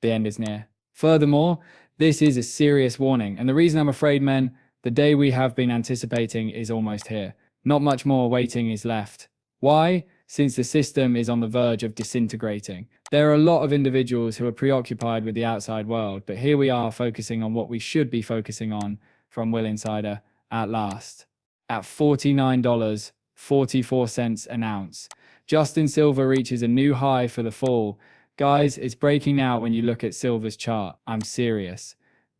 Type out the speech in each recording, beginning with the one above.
The end is near. Furthermore, this is a serious warning, and the reason I'm afraid, men, the day we have been anticipating is almost here. Not much more waiting is left. Why? Since the system is on the verge of disintegrating. There are a lot of individuals who are preoccupied with the outside world, but here we are focusing on what we should be focusing on from Will Insider at last. At $49.44 an ounce, Justin Silver reaches a new high for the fall. Guys, it's breaking out when you look at silver's chart. I'm serious.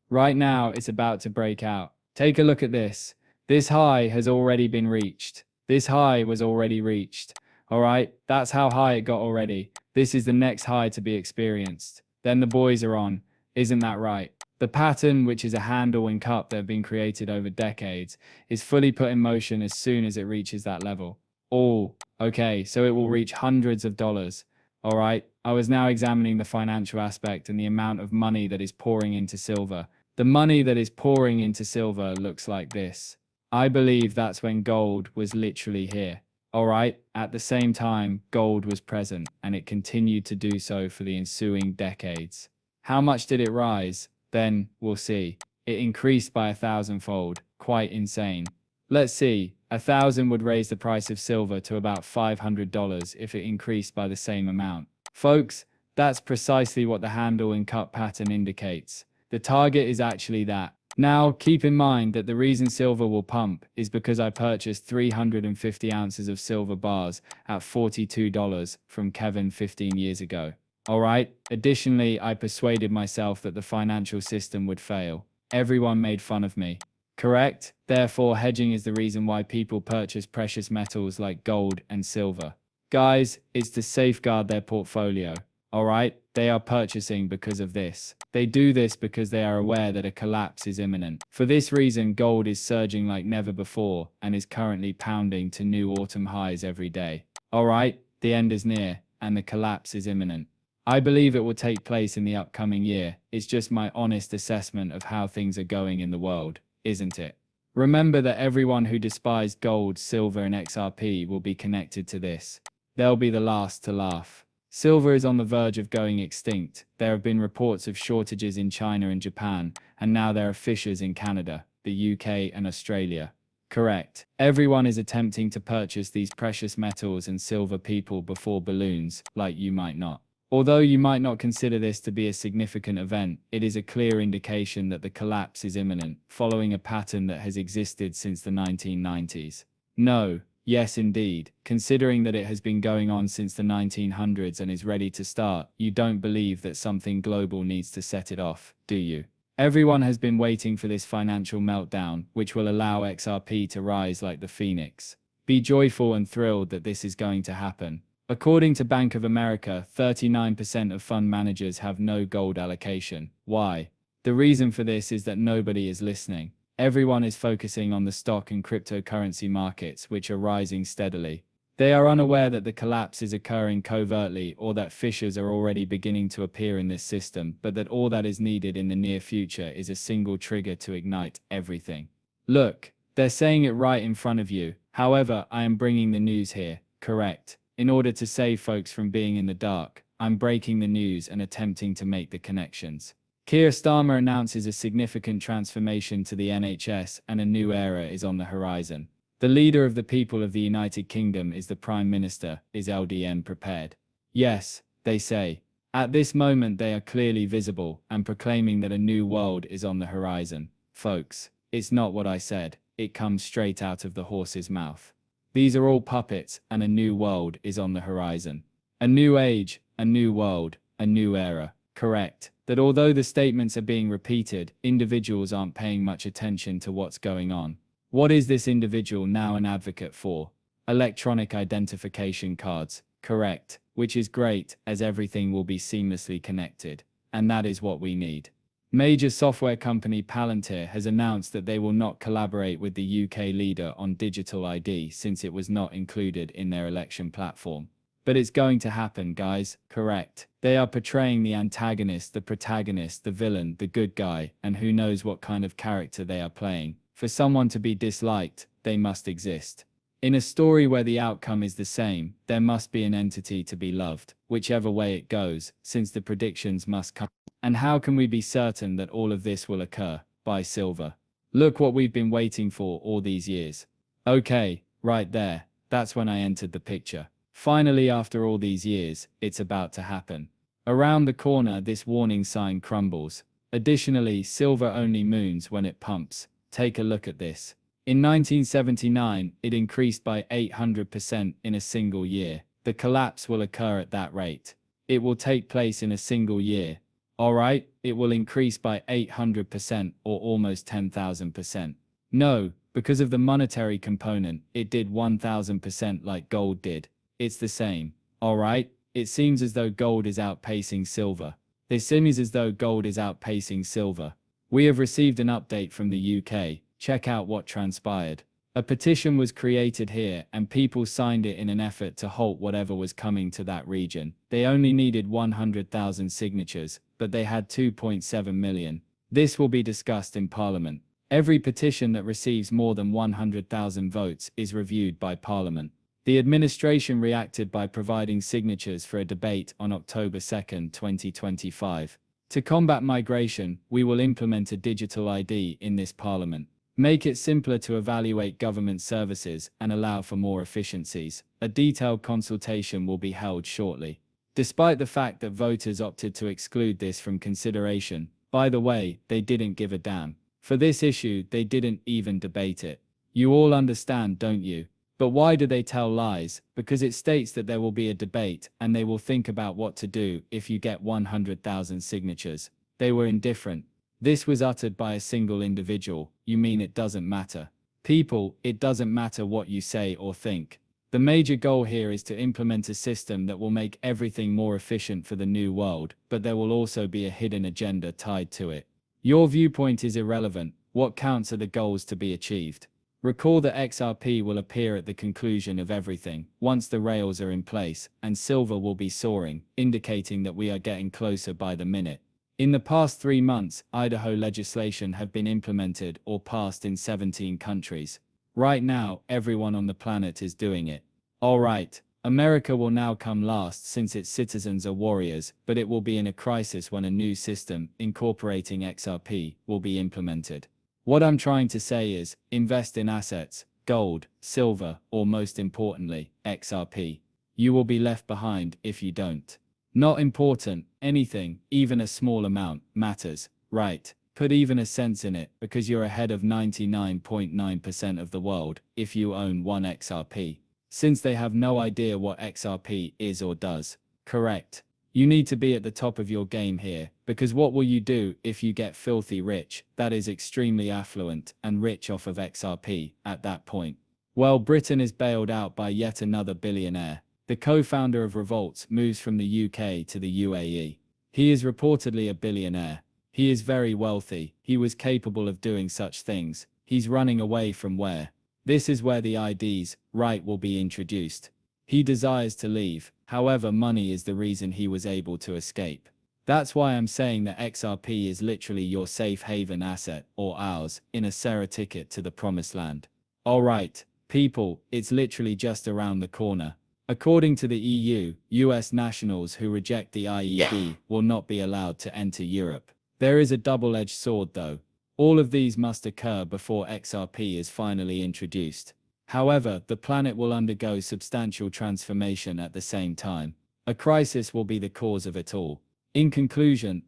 Right now, it's about to break out. Take a look at this. This high has already been reached. This high was already reached. All right, that's how high it got already. This is the next high to be experienced. Then the boys are on. Isn't that right? The pattern, which is a handle and cup that have been created over decades, is fully put in motion as soon as it reaches that level. Oh, okay, so it will reach hundreds of dollars. All right, I was now examining the financial aspect and the amount of money that is pouring into silver. The money that is pouring into silver looks like this. I believe that's when gold was literally here. All right, at the same time, gold was present, and it continued to do so for the ensuing decades. How much did it rise? Then, we'll see. It increased by 1,000-fold. Quite insane. Let's see. 1,000 would raise the price of silver to about $500 if it increased by the same amount. Folks, that's precisely what the handle and cup pattern indicates. The target is actually that. Now, keep in mind that the reason silver will pump is because I purchased 350 ounces of silver bars at $42 from Kevin 15 years ago. All right. Additionally, I persuaded myself that the financial system would fail. Everyone made fun of me. Correct? Therefore, hedging is the reason why people purchase precious metals like gold and silver. Guys, it's to safeguard their portfolio. All right? They are purchasing because of this. They do this because they are aware that a collapse is imminent. For this reason, gold is surging like never before and is currently pounding to new autumn highs every day. All right? The end is near and the collapse is imminent. I believe it will take place in the upcoming year. It's just my honest assessment of how things are going in the world, isn't it? Remember that everyone who despised gold, silver, and XRP will be connected to this. They'll be the last to laugh. Silver is on the verge of going extinct. There have been reports of shortages in China and Japan, and now there are fissures in Canada, the UK, and Australia. Correct. Everyone is attempting to purchase these precious metals and silver people before balloons, like you might not. Although you might not consider this to be a significant event, it is a clear indication that the collapse is imminent, following a pattern that has existed since the 1990s. No, yes indeed, considering that it has been going on since the 1900s and is ready to start, you don't believe that something global needs to set it off, do you? Everyone has been waiting for this financial meltdown, which will allow XRP to rise like the phoenix. Be joyful and thrilled that this is going to happen. According to Bank of America, 39% of fund managers have no gold allocation. Why? The reason for this is that nobody is listening. Everyone is focusing on the stock and cryptocurrency markets, which are rising steadily. They are unaware that the collapse is occurring covertly or that fissures are already beginning to appear in this system, but that all that is needed in the near future is a single trigger to ignite everything. Look, they're saying it right in front of you. However, I am bringing the news here. Correct. In order to save folks from being in the dark, I'm breaking the news and attempting to make the connections. Keir Starmer announces a significant transformation to the NHS and a new era is on the horizon. The leader of the people of the United Kingdom is the Prime Minister. Is LDN prepared? Yes, they say. At this moment they are clearly visible and proclaiming that a new world is on the horizon. Folks, it's not what I said. It comes straight out of the horse's mouth. These are all puppets, and a new world is on the horizon. A new age, a new world, a new era. Correct. That although the statements are being repeated, individuals aren't paying much attention to what's going on. What is this individual now an advocate for? Electronic identification cards. Correct. Which is great, as everything will be seamlessly connected. And that is what we need. Major software company Palantir has announced that they will not collaborate with the UK leader on digital ID since it was not included in their election platform. But it's going to happen, guys. Correct. They are portraying the antagonist, the protagonist, the villain, the good guy, and who knows what kind of character they are playing. For someone to be disliked, they must exist. In a story where the outcome is the same, there must be an entity to be loved, whichever way it goes, since the predictions must come. And how can we be certain that all of this will occur? Buy silver. Look what we've been waiting for all these years. Okay, right there. That's when I entered the picture. Finally, after all these years, it's about to happen. Around the corner, this warning sign crumbles. Additionally, silver only moons when it pumps. Take a look at this. In 1979, it increased by 800% in a single year. The collapse will occur at that rate. It will take place in a single year. Alright, it will increase by 800% or almost 10,000%. No, because of the monetary component, it did 1000% like gold did. It's the same. Alright, it seems as though gold is outpacing silver. It seems as though gold is outpacing silver. We have received an update from the UK. Check out what transpired. A petition was created here and people signed it in an effort to halt whatever was coming to that region. They only needed 100,000 signatures, but they had 2.7 million. This will be discussed in Parliament. Every petition that receives more than 100,000 votes is reviewed by Parliament. The administration reacted by providing signatures for a debate on October 2, 2025. To combat migration, we will implement a digital ID in this Parliament. Make it simpler to evaluate government services and allow for more efficiencies. A detailed consultation will be held shortly. Despite the fact that voters opted to exclude this from consideration, by the way, they didn't give a damn. For this issue, they didn't even debate it. You all understand, don't you? But why do they tell lies? Because it states that there will be a debate and they will think about what to do if you get 100,000 signatures. They were indifferent. This was uttered by a single individual. You mean it doesn't matter? People, it doesn't matter what you say or think. The major goal here is to implement a system that will make everything more efficient for the new world, but there will also be a hidden agenda tied to it. Your viewpoint is irrelevant. What counts are the goals to be achieved. Recall that XRP will appear at the conclusion of everything, once the rails are in place, and silver will be soaring, indicating that we are getting closer by the minute. In the past 3 months, Idaho legislation have been implemented or passed in 17 countries. Right now, everyone on the planet is doing it. Alright, America will now come last since its citizens are warriors, but it will be in a crisis when a new system, incorporating XRP, will be implemented. What I'm trying to say is, invest in assets, gold, silver, or most importantly, XRP. You will be left behind if you don't. Not important, anything, even a small amount, matters, right? Put even a cent in it, because you're ahead of 99.9% of the world, if you own one XRP. Since they have no idea what XRP is or does. Correct. You need to be at the top of your game here, because what will you do if you get filthy rich, that is extremely affluent, and rich off of XRP, at that point? Well, Britain is bailed out by yet another billionaire. The co-founder of Revolts moves from the UK to the UAE. He is reportedly a billionaire. He is very wealthy. He was capable of doing such things. He's running away from where? This is where the IDs, right, will be introduced. He desires to leave. However, money is the reason he was able to escape. That's why I'm saying that XRP is literally your safe haven asset, or ours, in a Sarah ticket to the promised land. Alright, people, it's literally just around the corner. According to the EU, US nationals who reject the IED will not be allowed to enter Europe. There is a double-edged sword though. All of these must occur before XRP is finally introduced. However, the planet will undergo substantial transformation at the same time. A crisis will be the cause of it all. In conclusion,